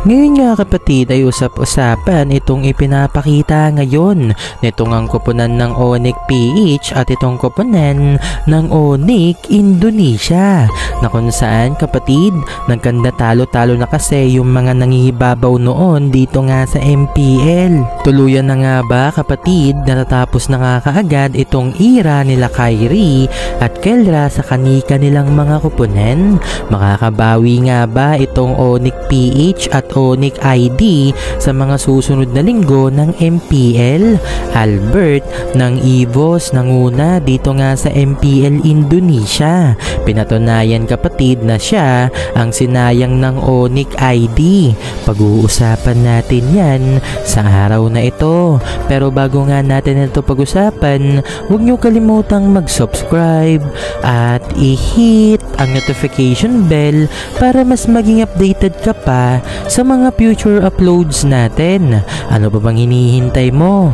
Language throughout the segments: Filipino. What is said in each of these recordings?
Ngayon nga kapatid ay usap-usapan itong ipinapakita ngayon nitong ang koponan ng Onyx PH at itong koponan ng Onyx Indonesia na kung saan kapatid nagkanda talo-talo na kasi yung mga nangihibabaw noon dito nga sa MPL. Tuluyan na nga ba kapatid natatapos na nga kaagad itong era nila Kyrie at Kelra sa kanika nilang mga koponan? Makakabawi nga ba itong Onyx PH at Onyx ID sa mga susunod na linggo ng MPL? Albert ng EVOS nanguna dito nga sa MPL Indonesia. Pinatunayan kapatid na siya ang sinayang ng Onyx ID. Pag-uusapan natin yan sa araw na ito. Pero bago nga natin ito pag-usapan, huwag nyo kalimutang mag-subscribe at i-hit ang notification bell para mas maging updated ka pa sa mga future uploads natin. Ano pa bang hinihintay mo?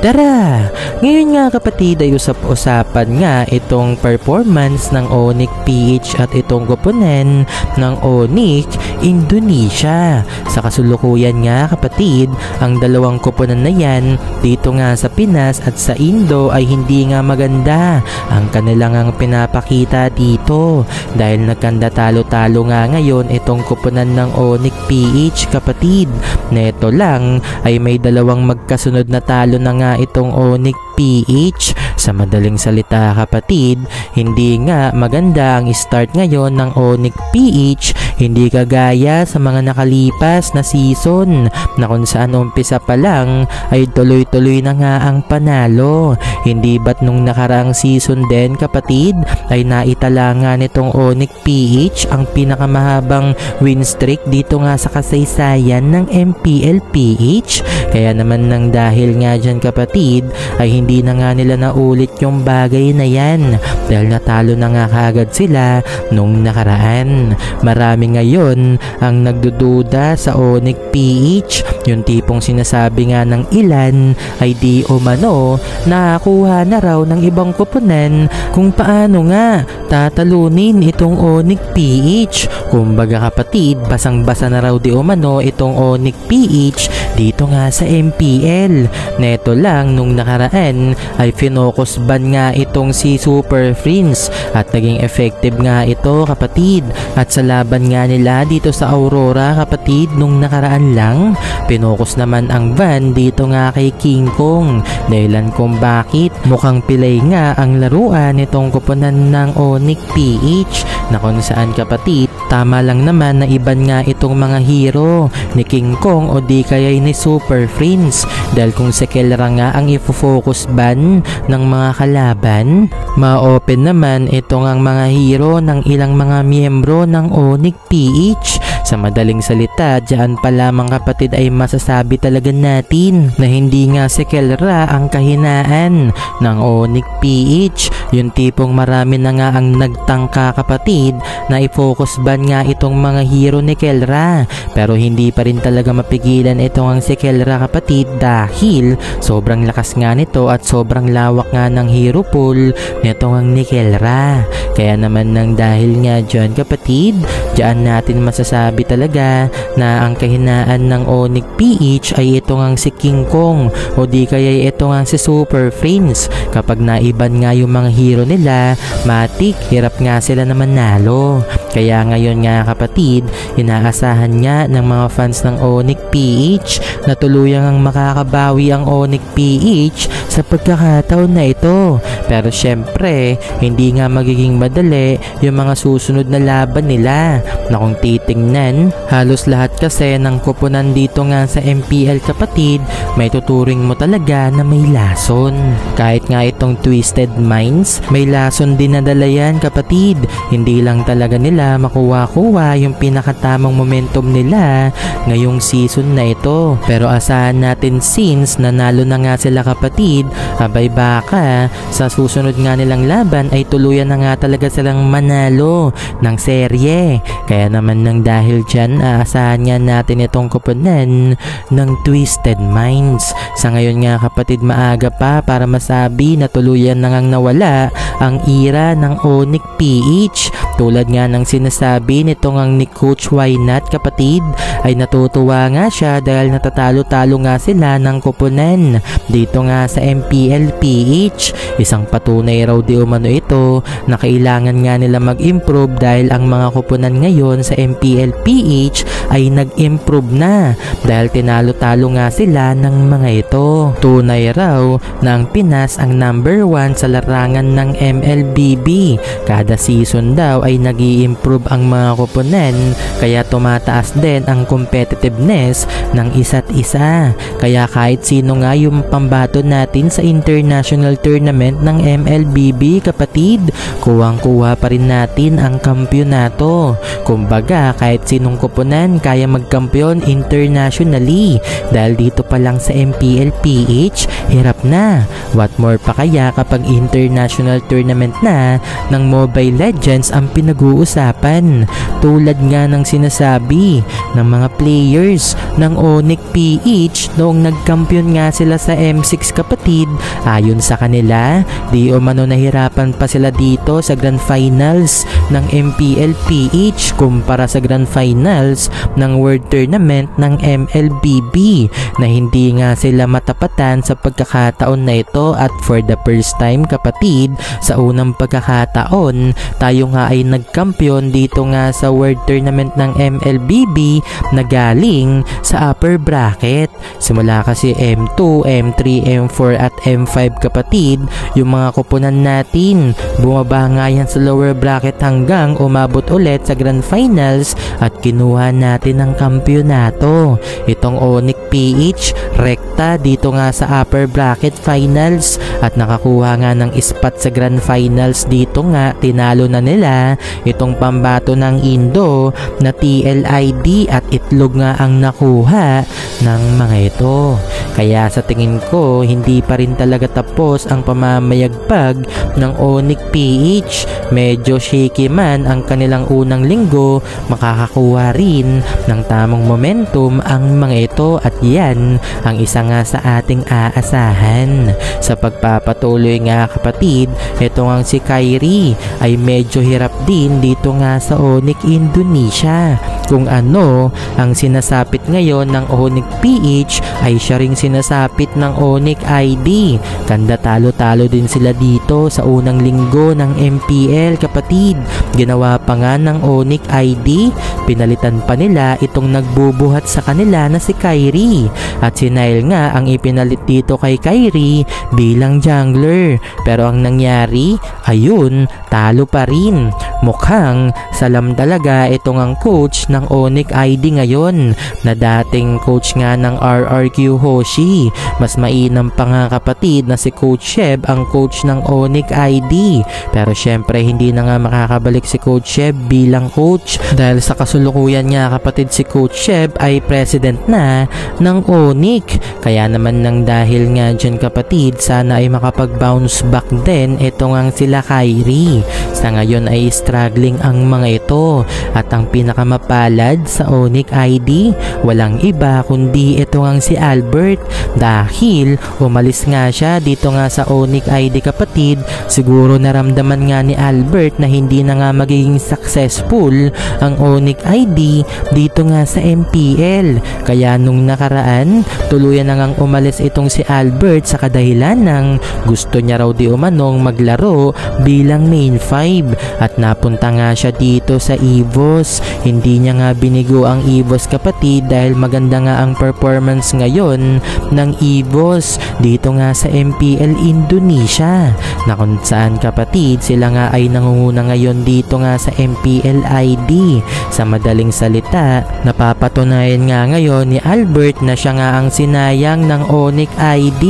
Tara! Ngayon nga kapatid ay usap-usapan nga itong performance ng Onyx PH at itong koponan ng Onyx Indonesia. Sa kasulukuyan nga kapatid, ang dalawang koponan na yan dito nga sa Pinas at sa Indo ay hindi nga maganda ang kanilang ang pinapakita dito dahil nagkanda talo-talo nga ngayon itong koponan ng Onyx PH kapatid. Neto lang ay may dalawang magkasunod na talo na nga itong Onyx PH. Sa madaling salita kapatid, hindi nga maganda ang start ngayon ng Onyx PH, hindi kagaya sa mga nakalipas na season na kung saan umpisa pa lang ay tuloy-tuloy na nga ang panalo. Hindi ba't nung nakaraang season din kapatid ay naitala nga nitong Onyx PH ang pinakamahabang win streak dito nga sa kasaysayan ng MPL PH? Kaya naman nang dahil nga dyan kapatid ay hindi na nga nila naulit yung bagay na yan dahil natalo na nga kagad sila nung nakaraan. Marami ngayon ang nagdududa sa Onyx PH, yung tipong sinasabi nga ng ilan ay di umano nakakuha na raw ng ibang koponan kung paano nga tatalunin itong Onyx PH. Kumbaga kapatid, basang-basa na raw di umano itong Onyx PH dito nga sa MPL. Neto lang nung nakaraan ay finokus ban nga itong si Super Prince at naging effective nga ito kapatid. At sa laban nga nila dito sa Aurora kapatid nung nakaraan lang, finokus naman ang ban dito nga kay King Kong. Dahilan kung bakit mukhang pilay nga ang laruan nitong koponan ng Onyx PH na kung saan kapatid tama lang naman na iban nga itong mga hero ni King Kong o di kaya ni Super Prince dahil kung si Kelra nga ang ifo-focus ban ng mga kalaban, ma-open naman itong ang mga hero ng ilang mga miyembro ng Onyx PH. Sa madaling salita, diyan pa lamang kapatid ay masasabi talaga natin na hindi nga si Kelra ang kahinaan ng Onyx PH. Yung tipong marami na nga ang nagtangka kapatid na i-focus ban nga itong mga hero ni Kelra. Pero hindi pa rin talaga mapigilan itong ang si Kelra kapatid dahil sobrang lakas nga nito at sobrang lawak nga ng hero pool nitong ang ni Kelra. Kaya naman nang dahil nga dyan kapatid, dyan natin masasabi talaga na ang kahinaan ng Onyx PH ay itong ang si King Kong o di kaya itong ang si Super Prince. Kapag naiban nga yung mga hero nila, matik, hirap nga sila na manalo. Kaya ngayon nga kapatid, inaasahan nga ng mga fans ng Onyx PH na tuluyang ang makakabawi ang Onyx PH sa pagkakataon na ito. Pero syempre, hindi nga magiging madali yung mga susunod na laban nila na kung titingnan, halos lahat kasi ng koponan dito nga sa MPL kapatid, may tuturing mo talaga na may lason. Kahit nga itong Twisted Minds, may lason din na dala yan kapatid. Hindi lang talaga nila makuha-kuha yung pinakatamang momentum nila ngayong season na ito. Pero asahan natin since nanalo na nga sila kapatid, abay baka sa susunod nga nilang laban ay tuluyan na nga talaga silang manalo ng serye. Kaya naman nang dahil dyan, aasahan nga natin itong koponan ng Twisted Minds. Sa ngayon nga kapatid, maaga pa para masabi na tuluyan na ngang nawala ang era ng Onyx PH. Tulad nga ng sinasabi nitong ang ni Coach Why Not kapatid ay natutuwa nga siya dahil natatalo-talo nga sila ng koponan dito nga sa MPL-PH. Isang patunay raw di umano ito na kailangan nga nila mag-improve dahil ang mga koponan ngayon sa MPL-PH ay nag-improve na dahil tinalo-talo nga sila ng mga ito. Tunay raw na ang Pinas ang number 1 sa larangan ng MLBB. Kada season daw ay nag-i-improve ang mga koponan kaya tumataas din ang competitiveness ng isa't isa. Kaya kahit sino nga yung pambato natin sa international tournament ng MLBB kapatid, kuwang-kuha pa rin natin ang kampyonato. Kumbaga kahit sinong koponan kaya magkampiyon internationally dahil dito pa lang sa MPL-PH hirap na. What more pa kaya kapag international tournament na ng Mobile Legends ang pinag-uusapan. Tulad nga ng sinasabi ng mga players ng Onyx PH noong nagkampiyon nga sila sa M6 kapatid, ayon sa kanila, di umano nahirapan pa sila dito sa Grand Finals ng MPL-PH kumpara sa Grand Finals ng World Tournament ng MLBB na hindi nga sila matapatan sa pagkakataon na ito at for the first time kapatid, sa unang pagkakataon tayo nga ay nagkampiyon dito nga sa World Tournament ng MLBB na galing sa upper bracket. Simula kasi M2, M3, M4 at M5 kapatid, yung mga koponan natin bumaba nga yan sa lower bracket hanggang umabot ulit sa Grand Finals at kinuha natin ang kampyonato. Itong Onyx PH rekta dito nga sa upper bracket finals at nakakuha nga ng spot sa Grand Finals dito nga. Tinalo na nila itong pambato ng Indo na TLID at Itlog nga ang nakuha ng mga ito. Kaya sa tingin ko hindi pa rin talaga tapos ang pamamayagpag ng Onyx PH. Medyo shaky man ang kanilang unang linggo, makakakuha rin ng tamang momentum ang mga ito at yan ang isa nga sa ating aasahan. Sa pagpapatuloy nga kapatid, ito nga si Kyrie ay medyo hirap din dito nga sa Onyx Indonesia. Kung ano ang sinasapit ngayon ng Onyx PH ay siya ring sinasapit ng Onyx ID. Kanda talo-talo din sila dito sa unang linggo ng MPL kapatid. Ginawa pa nga ng Onyx ID, pinalitan pa nila itong nagbubuhat sa kanila na si Kyrie. At si Nile nga ang ipinalit dito kay Kyrie bilang jungler. Pero ang nangyari, ayun, talo pa rin. Mukhang salam talaga itong ang coach ng Onyx ID ngayon na dating coach nga ng RRQ Hoshi. Mas mainam pa nga kapatid na si Coach Sheb ang coach ng Onyx ID. Pero syempre hindi na nga makakabalik si Coach Sheb bilang coach dahil sa kasulukuyan nga kapatid si Coach Sheb ay president na ng Onyx. Kaya naman nang dahil nga dyan kapatid, sana ay makapag-bounce back din ito nga sila Kyrie. Sa ngayon ay struggling ang mga ito at ang pinakamapalad sa Onyx ID walang iba kundi ito nga si Albert dahil umalis nga siya dito nga sa Onyx ID kapatid. Siguro naramdaman nga ni Albert na hindi na nga magiging successful ang Onyx ID dito nga sa MPL. Kaya nung nakaraan tuluyan na ngang umalis itong si Albert sa kadahilan ng gusto niya raw di umanong maglaro bilang main 5 at napunta nga siya dito sa EVOS. Hindi niya nga binigo ang EVOS kapatid dahil maganda nga ang performance ngayon ng EVOS dito nga sa MPL Indonesia na kung saan kapatid sila nga ay nangunguna ngayon dito nga sa MPL ID. Sa madaling salita, napapatunayan nga ngayon ni Albert na siya nga ang sinayang ng Onyx ID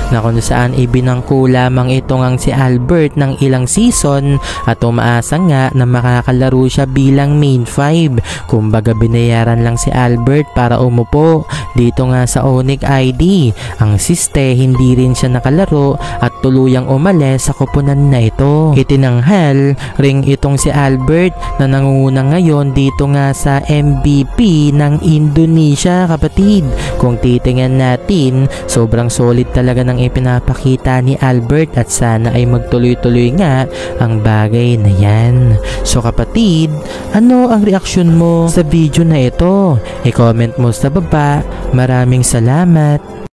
na kung saan ibinangko lamang ito ngang si Albert ng ilang season at umaasa nga na makakalaro siya bilang main 5. Kumbaga binayaran lang si Albert para umupo dito nga sa Onyx ID. Ang siste hindi rin siya nakalaro at tuluyang umalis sa koponan na ito. Itinanghal ring itong si Albert na nangunguna ngayon dito nga sa MVP ng Indonesia, kapatid. Kung titingnan natin, sobrang solid talaga ng ipinapakita ni Albert at sana ay magtuloy-tuloy nga ang bagay na yan. So kapatid, ano ang reaksyon mo sa video na ito? I-comment mo sa baba. Maraming salamat.